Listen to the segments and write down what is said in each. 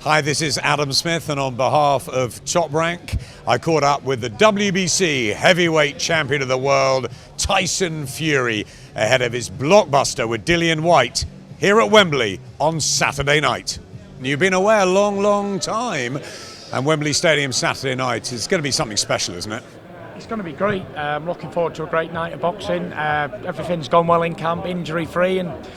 Hi, this is Adam Smith, and on behalf of Top Rank, I caught up with the WBC heavyweight champion of the world, Tyson Fury, ahead of his blockbuster with Dillian Whyte here at Wembley on Saturday night. You've been away a long time, and Wembley Stadium Saturday night is going to be something special, isn't it? It's going to be great. I'm looking forward to a great night of boxing. Everything's gone well in camp, injury-free, and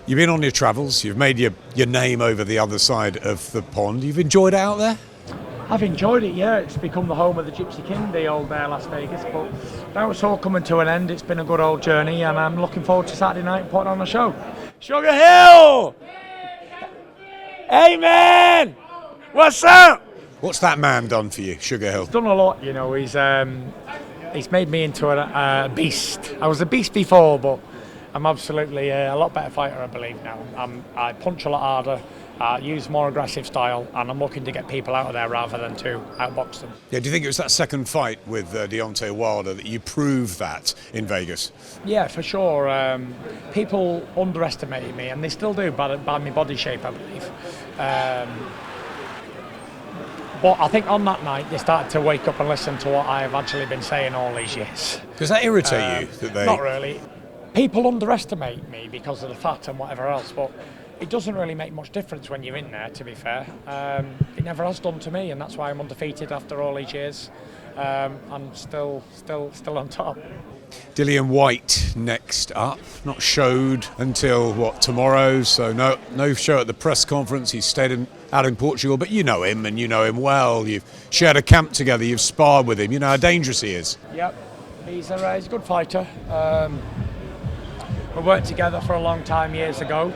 you've been on your travels, you've made your name over the other side of the pond. You've enjoyed it out there? I've enjoyed it, yeah. It's become the home of the Gypsy King, the old Las Vegas, but now it's all coming to an end. It's been a good old journey, and I'm looking forward to Saturday night and putting on a show. Sugar Hill! Hey, man! What's up? What's that man done for you, Sugar Hill? He's done a lot, you know. He's made me into a beast. I was a beast before, but I'm absolutely a lot better fighter, I believe, now. I punch a lot harder, use more aggressive style, and I'm looking to get people out of there rather than to outbox them. Yeah, do you think it was that second fight with Deontay Wilder that you proved that in Vegas? Yeah, for sure. People underestimated me, and they still do by my body shape, I believe. But I think on that night they started to wake up and listen to what I have actually been saying all these years. Does that irritate you? That they... Not really. People underestimate me because of the fat and whatever else, but it doesn't really make much difference when you're in there, to be fair. It never has done to me, and that's why I'm undefeated after all these years. I'm still on top. Dillian Whyte next up, not showed until what, tomorrow, so no show at the press conference. He's stayed out in Portugal, but you know him and you know him well. You've shared a camp together, you've sparred with him, you know how dangerous he is. Yep, he's a good fighter. We worked together for a long time years ago.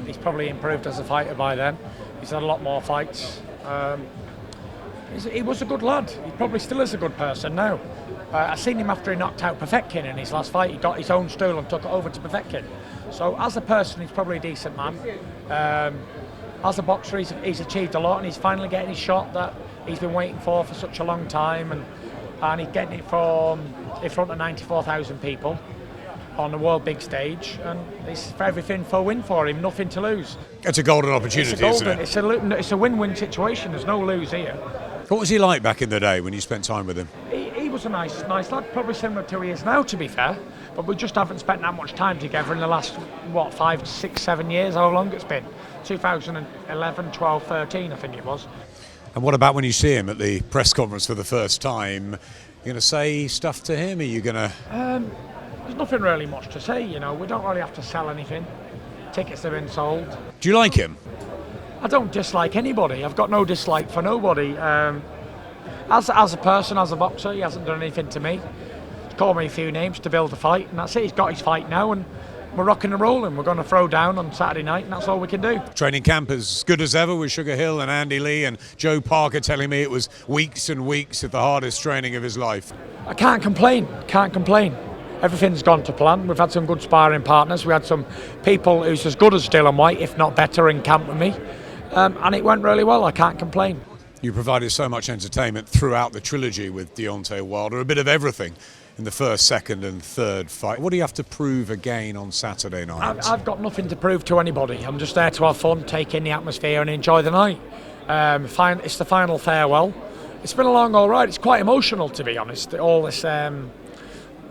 He's probably improved as a fighter by then. He's had a lot more fights. He was a good lad. He probably still is a good person now. I seen him after he knocked out Povetkin in his last fight. He got his own stool and took it over to Povetkin. So as a person, he's probably a decent man. As a boxer, he's achieved a lot, and he's finally getting his shot that he's been waiting for such a long time, and he's getting it from in front of 94,000 people on the world big stage, and it's for everything for a win for him, nothing to lose. It's a golden opportunity, isn't it? It's a win-win situation. There's no lose here. What was he like back in the day when you spent time with him? He was a nice lad, probably similar to who he is now, to be fair. But we just haven't spent that much time together in the last, 5, 6, 7 years, how long it's been. 2011, 12, 13, I think it was. And what about when you see him at the press conference for the first time? You going to say stuff to him? Are you going to... There's nothing really much to say, you know. We don't really have to sell anything. Tickets have been sold. Do you like him? I don't dislike anybody. I've got no dislike for nobody. As a person, as a boxer, he hasn't done anything to me. He's called me a few names to build a fight, and that's it. He's got his fight now, and we're rocking and rolling. We're going to throw down on Saturday night, and that's all we can do. Training camp as good as ever with Sugar Hill and Andy Lee and Joe Parker telling me it was weeks and weeks of the hardest training of his life. I can't complain. Everything's gone to plan. We've had some good sparring partners. We had some people who's as good as Dillian Whyte, if not better, in camp with me. And it went really well. I can't complain. You provided so much entertainment throughout the trilogy with Deontay Wilder, a bit of everything in the first, second and third fight. What do you have to prove again on Saturday night? I've got nothing to prove to anybody. I'm just there to have fun, take in the atmosphere and enjoy the night. It's the final farewell. It's been a long all ride. It's quite emotional, to be honest. All this...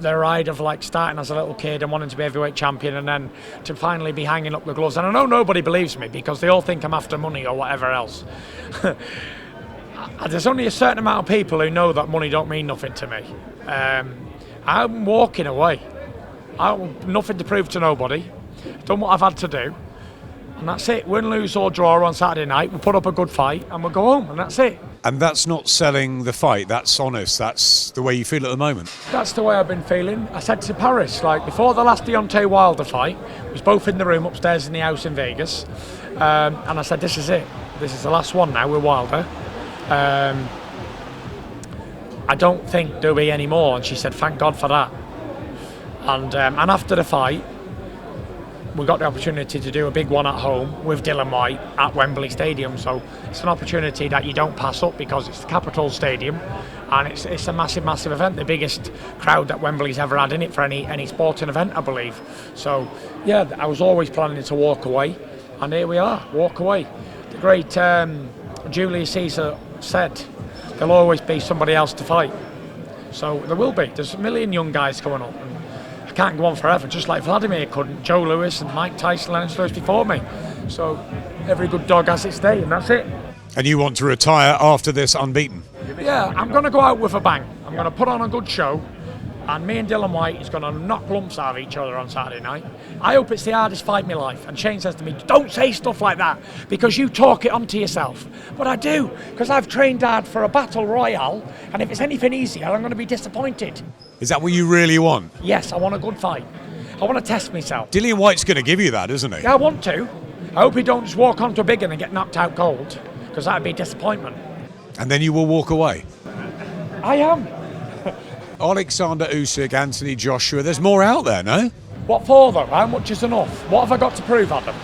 the ride of like starting as a little kid and wanting to be heavyweight champion, and then to finally be hanging up the gloves. And I know nobody believes me because they all think I'm after money or whatever else. There's only a certain amount of people who know that money don't mean nothing to me. I'm walking away. Nothing to prove to nobody. Done what I've had to do, and that's it. Win, lose or draw on Saturday night. We'll put up a good fight and we'll go home, and that's it. And that's not selling the fight, that's honest, that's the way you feel at the moment? That's the way I've been feeling. I said to Paris, like before the last Deontay Wilder fight, we was both in the room upstairs in the house in Vegas, and I said, this is it. This is the last one now with Wilder. I don't think there'll be any more. And she said, thank God for that. And after the fight, we got the opportunity to do a big one at home with Dillian Whyte at Wembley Stadium. So it's an opportunity that you don't pass up because it's the Capital Stadium, and it's a massive event, the biggest crowd that Wembley's ever had in it for any sporting event, I believe. So yeah, I was always planning to walk away, and here we are, walk away. great Julius Caesar said, there'll always be somebody else to fight. So there will be. There's a million young guys coming up. And I can't go on forever, just like Vladimir couldn't. Joe Lewis and Mike Tyson, Lennox Lewis before me. So every good dog has its day, and that's it. And you want to retire after this unbeaten? Yeah, I'm going to go out with a bang. I'm going to put on a good show, and me and Dillian Whyte is going to knock lumps out of each other on Saturday night. I hope it's the hardest fight in my life. And Shane says to me, don't say stuff like that, because you talk it onto yourself. But I do, because I've trained hard for a battle royale, and if it's anything easier, I'm going to be disappointed. Is that what you really want? Yes, I want a good fight. I want to test myself. Dillian Whyte's going to give you that, isn't he? Yeah, I want to. I hope he don't just walk onto a big one and get knocked out cold, because that would be a disappointment. And then you will walk away. I am. Oleksandr Usyk, Anthony Joshua, there's more out there, no? What for though? How much is enough? What have I got to prove, Adam?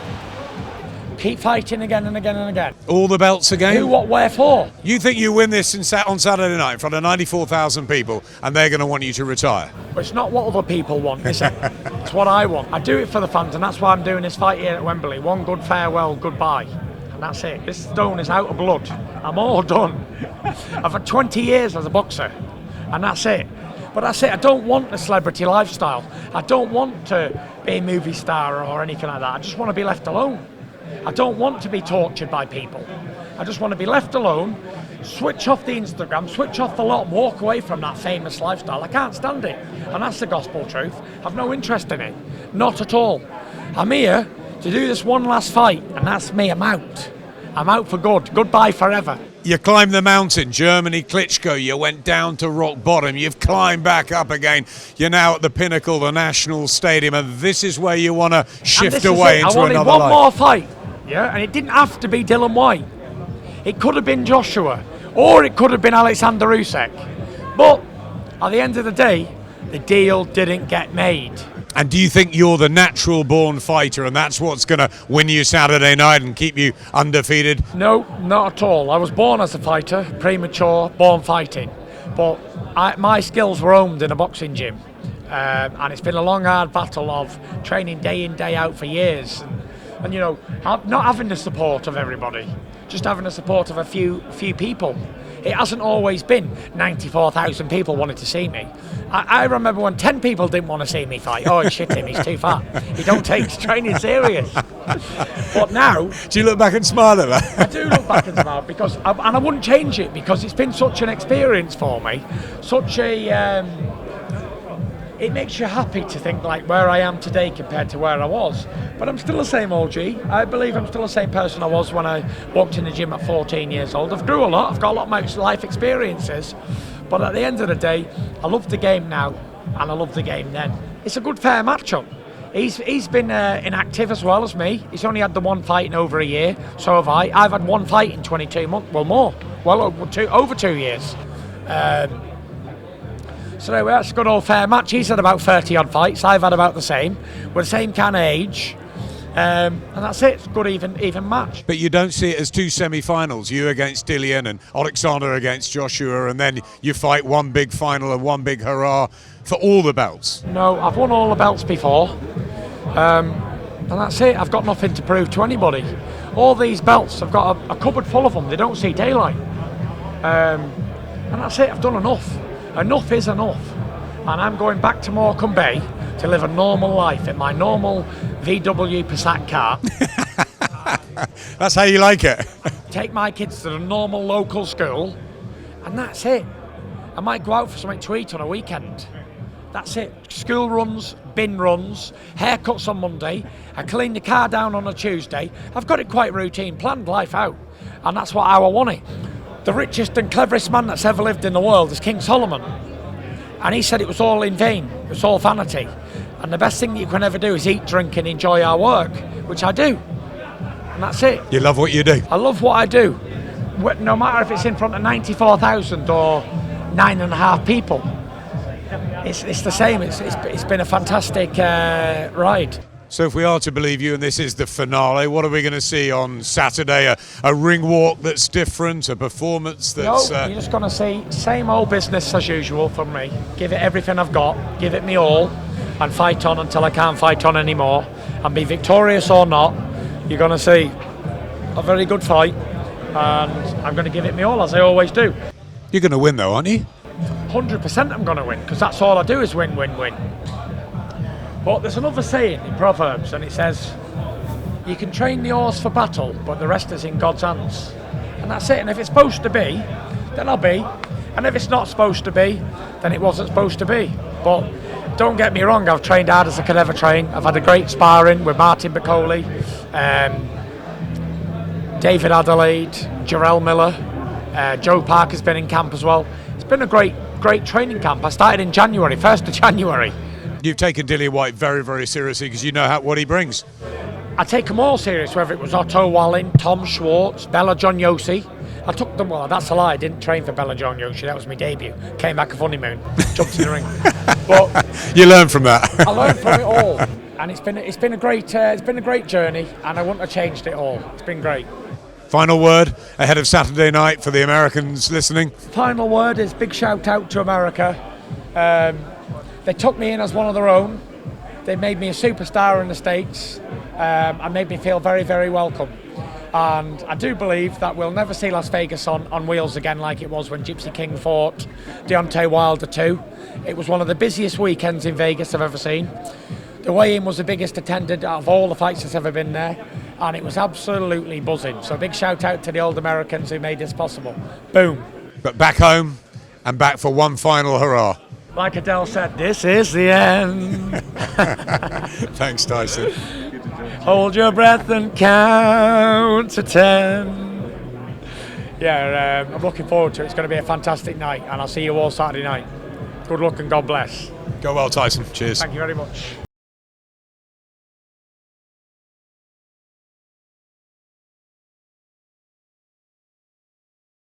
Keep fighting again and again and again. All the belts again? Who, what, where for? You think you win this on Saturday night in front of 94,000 people and they're going to want you to retire? But it's not what other people want, is it? It's what I want. I do it for the fans, and that's why I'm doing this fight here at Wembley. One good farewell, goodbye. And that's it. This stone is out of blood. I'm all done. I've had 20 years as a boxer, and that's it. But that's it. I don't want the celebrity lifestyle. I don't want to be a movie star or anything like that. I just want to be left alone. I don't want to be tortured by people. I just want to be left alone, switch off the Instagram, switch off the lot, and walk away from that famous lifestyle. I can't stand it. And that's the gospel truth. I've no interest in it. Not at all. I'm here to do this one last fight, and that's me. I'm out. I'm out for good. Goodbye forever. You climbed the mountain, Germany, Klitschko, you went down to rock bottom, you've climbed back up again, you're now at the pinnacle, the National Stadium, and this is where you want to shift away into another life. I wanted one more fight, yeah, and it didn't have to be Dillian Whyte. It could have been Joshua, or it could have been Oleksandr Usyk. But at the end of the day, the deal didn't get made. And do you think you're the natural born fighter and that's what's going to win you Saturday night and keep you undefeated? No, not at all. I was born as a fighter, premature, born fighting. But my skills were honed in a boxing gym. And it's been a long, hard battle of training day in, day out for years. And you know, not having the support of everybody, just having the support of a few people. It hasn't always been 94,000 people wanted to see me. I remember when 10 people didn't want to see me fight. Oh, shit him, he's too fat. He don't take his training serious. But now... Do you look back and smile at that? I do look back and smile, because, and I wouldn't change it, because it's been such an experience for me. Such a... it makes you happy to think like where I am today compared to where I was. But I'm still the same old G. I believe I'm still the same person I was when I walked in the gym at 14 years old. I've grew a lot. I've got a lot of my life experiences. But at the end of the day, I love the game now, and I love the game then. It's a good, fair matchup. He's been inactive as well as me. He's only had the one fight in over a year. So have I. I've had one fight in 22 months. Well, more. Well, over 2 years. So anyway, that's a good old fair match. He's had about 30 odd fights. I've had about the same. We're the same kind of age. And that's it. It's a good even match. But you don't see it as two semi-finals, you against Dillian and Oleksandr against Joshua, and then you fight one big final and one big hurrah for all the belts. No, I've won all the belts before. And that's it. I've got nothing to prove to anybody. All these belts, I've got a cupboard full of them. They don't see daylight. And that's it. I've done enough. Enough is enough. And I'm going back to Morecambe Bay to live a normal life in my normal VW Passat car. That's how you like it. Take my kids to the normal local school, and that's it. I might go out for something to eat on a weekend. That's it. School runs, bin runs, haircuts on Monday. I clean the car down on a Tuesday. I've got it quite routine, planned life out. And that's how I want it. The richest and cleverest man that's ever lived in the world is King Solomon. And he said it was all in vain, it was all vanity. And the best thing you can ever do is eat, drink and enjoy our work, which I do. And that's it. You love what you do? I love what I do. No matter if it's in front of 94,000 or 9.5 people. It's the same. It's been a fantastic ride. So if we are to believe you, and this is the finale, what are we going to see on Saturday? A ring walk that's different, a performance that's... No, you're just going to see same old business as usual from me. Give it everything I've got, give it me all, and fight on until I can't fight on anymore. And be victorious or not, you're going to see a very good fight, and I'm going to give it my all, as I always do. You're going to win though, aren't you? 100% I'm going to win, because that's all I do is win, win, win. But there's another saying in Proverbs, and it says, you can train the horse for battle, but the rest is in God's hands. And that's it. And if it's supposed to be, then I'll be. And if it's not supposed to be, then it wasn't supposed to be. But don't get me wrong, I've trained hard as I could ever train. I've had a great sparring with Martin Bacoli, David Adelaide, Jarrell Miller, Joe Parker's been in camp as well. It's been a great training camp. I started in January, 1st of January. You've taken Dillian Whyte very, very seriously because you know what he brings. I take them all serious, whether it was Otto Wallin, Tom Schwartz, Bella John Yossi. I took them, well, that's a lie, I didn't train for Bella John Yossi, that was my debut. Came back of honeymoon, jumped in the ring. But you learn from that. I learned from it all, and it's been a great journey, and I wouldn't have changed it all. It's been great. Final word ahead of Saturday night for the Americans listening. Final word is big shout out to America. They took me in as one of their own. They made me a superstar in the States, and made me feel very, very welcome. And I do believe that we'll never see Las Vegas on wheels again like it was when Gypsy King fought Deontay Wilder 2. It was one of the busiest weekends in Vegas I've ever seen. The weigh-in was the biggest attended out of all the fights that's ever been there, and it was absolutely buzzing. So big shout out to the old Americans who made this possible. Boom. But back home and back for one final hurrah. Like Adele said, this is the end. Thanks, Tyson. Hold your breath and count to 10. Yeah, I'm looking forward to it. It's going to be a fantastic night, and I'll see you all Saturday night. Good luck and God bless. Go well, Tyson. Cheers. Thank you very much.